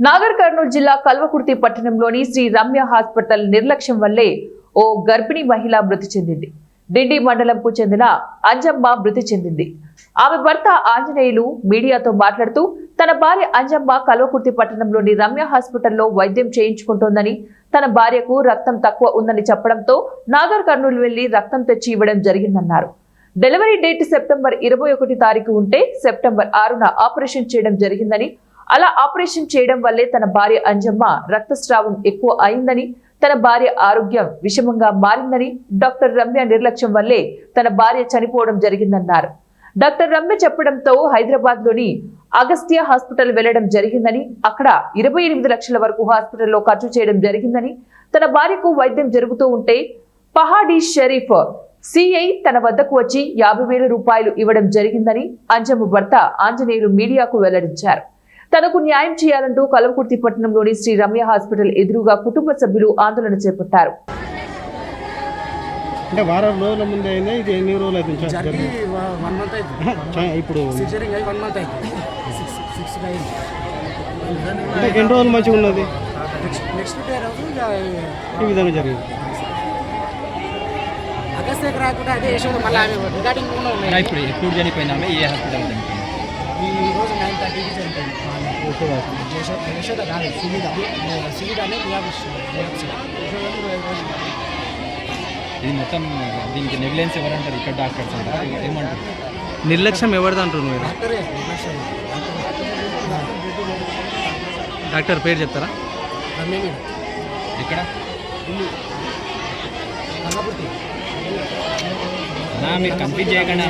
నాగర్ కర్నూలు జిల్లా కల్వకుర్తి పట్టణంలోని శ్రీ రమ్య హాస్పిటల్ నిర్లక్ష్యం వల్లే ఓ గర్భిణీ మహిళ మృతి చెందింది. డిండి మండలంకు చెందిన అంజమ్మ మృతి చెందింది. ఆమె భర్త ఆంజనేయులు మీడియాతో మాట్లాడుతూ తన భార్య అంజమ్మ కల్వకుర్తి పట్టణంలోని రమ్య హాస్పిటల్లో వైద్యం చేయించుకుంటోందని, తన భార్యకు రక్తం తక్కువ ఉందని చెప్పడంతో నాగర్ కర్నూలు వెళ్లి రక్తం తెచ్చి ఇవ్వడం జరిగిందన్నారు. డెలివరీ డేట్ సెప్టెంబర్ 21 తారీఖు ఉంటే సెప్టెంబర్ 6న ఆపరేషన్ చేయడం జరిగిందని, అలా ఆపరేషన్ చేయడం వల్లే తన భార్య అంజమ్మ రక్తస్రావం ఎక్కువ అయిందని, తన భార్య ఆరోగ్యం విషమంగా మారిందని, డాక్టర్ రమ్య నిర్లక్ష్యం వల్లే తన భార్య చనిపోవడం జరిగిందన్నారు. డాక్టర్ రమ్య చెప్పడంతో హైదరాబాద్ లోని అగస్త్య హాస్పిటల్ వెళ్లడం జరిగిందని, అక్కడ 28 లక్షల వరకు హాస్పిటల్లో ఖర్చు చేయడం జరిగిందని, తన భార్యకు వైద్యం జరుగుతూ ఉంటే పహాడీ షరీఫ్ సిఐ తన వద్దకు వచ్చి 50,000 రూపాయలు ఇవ్వడం జరిగిందని అంజమ్మ భర్త ఆంజనేయులు మీడియాకు వెల్లడించారు. తనకు న్యాయం చేయాలంటూ కల్వకుర్తి పట్టణంలోని శ్రీ రమ్య హాస్పిటల్ ఎదురుగా కుటుంబ సభ్యులు ఆందోళన చేపట్టారు. అంటే వారం రోజుల ముందే అయిందా? ఇది ఎన్ని రోజులు అవుతుంది? ఇప్పుడు అంటే ఎన్ని రోజులు మంచిగా ఉన్నది? ఈ విధంగా జరిగింది. ఇప్పుడు ఎప్పుడు చనిపోయిందా? ఏ హాస్పిటల్ ఈ రోజు 9:30కి చనిపోయింది. యశోద కాదు, సువిధానే ఇది మొత్తం దీనికి నెగ్లెన్స్ ఎవరంటారు? ఇక్కడ డాక్టర్స్ అంటారు, ఏమంటారు? నిర్లక్ష్యం ఎవరిది అంటారు మీరు? డాక్టర్ పేరు చెప్తారా? ఇక్కడ మీరు కంప్లీట్ చేయకుండా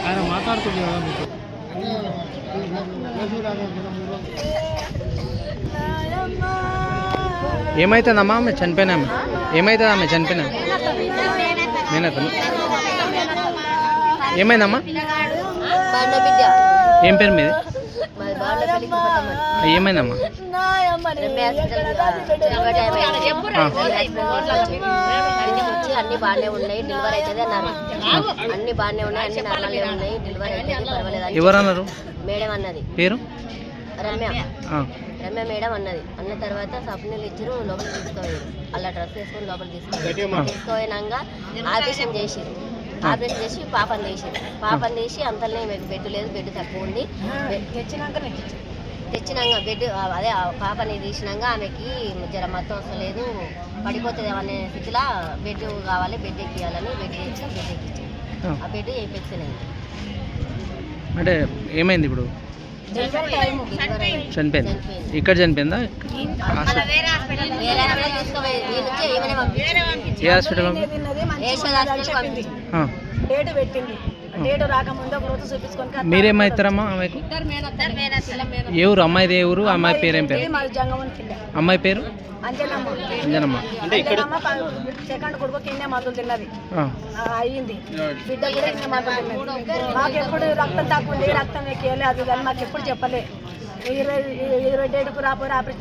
ఆయన మాట్లాడుతుంది కదా మీకు. ఏమైతుందమ్మా ఆమె చనిపోయినా? ఏమవుతుంది ఆమె చనిపోయినా? నేనతను ఏమైందమ్మా? ఏం పేరు మీది? ఏమైందమ్మా? అన్ని బాగానే ఉన్నాయి, డెలివరీ అవుతుంది అన్నారు. అన్ని బాగానే ఉన్నాయి, అన్ని నార్మల్గా ఉన్నాయి, డెలివరీ అవుతుంది, పర్వాలేదు. ఎవరు అన్నారు? మేడం అన్నది. పేరు? రమ్య మేడం అన్నది. అన్న తర్వాత సప్నీలు ఇచ్చారు, లోపలికి తీసుకోలేదు. అలా డ్రెస్ వేసుకొని లోపలికి తీసుకోపోయినాక ఆపరేషన్ చేసిరు. ఆపరేషన్ చేసి పాపని తీసి అంతలోనే బెడ్ లేదు, బెడ్ తక్కువ ఉంది. తెచ్చినాక బెడ్ అదే పాపని తీసినాక ఆమెకి జర మొత్తం వస్తలేదు, పడిపోతుంది అనే స్థితిలో బెడ్ కావాలి, బెడ్ ఎక్కియాలని బెడ్ ఎక్కించాను. ఆ బెడ్ వేయించినాయి. అంటే ఏమైంది ఇప్పుడు? చనిపోయింది. ఇక్కడ చనిపోయిందా? ఏ హాస్పిటల్? మీరేమవుతారమ్మా ఆమెకు? ఏ ఊరు అమ్మాయిది? ఏ ఊరు? అమ్మాయి పేరు ఏం పేరు? అమ్మాయి పేరు అంజనమ్మ. సెకండ్ కొడుకు కింద మందులు తిన్నది అయ్యింది, బిడ్డ కూడా కింద మందులు తిన్నది. మాకు ఎప్పుడు రక్తం తక్కువ ఉంది, రక్తం ఎక్కియాలి అది కానీ మాకు ఎప్పుడు చెప్పలే. 20 డేట్కు రాపోయి ఆపరేషన్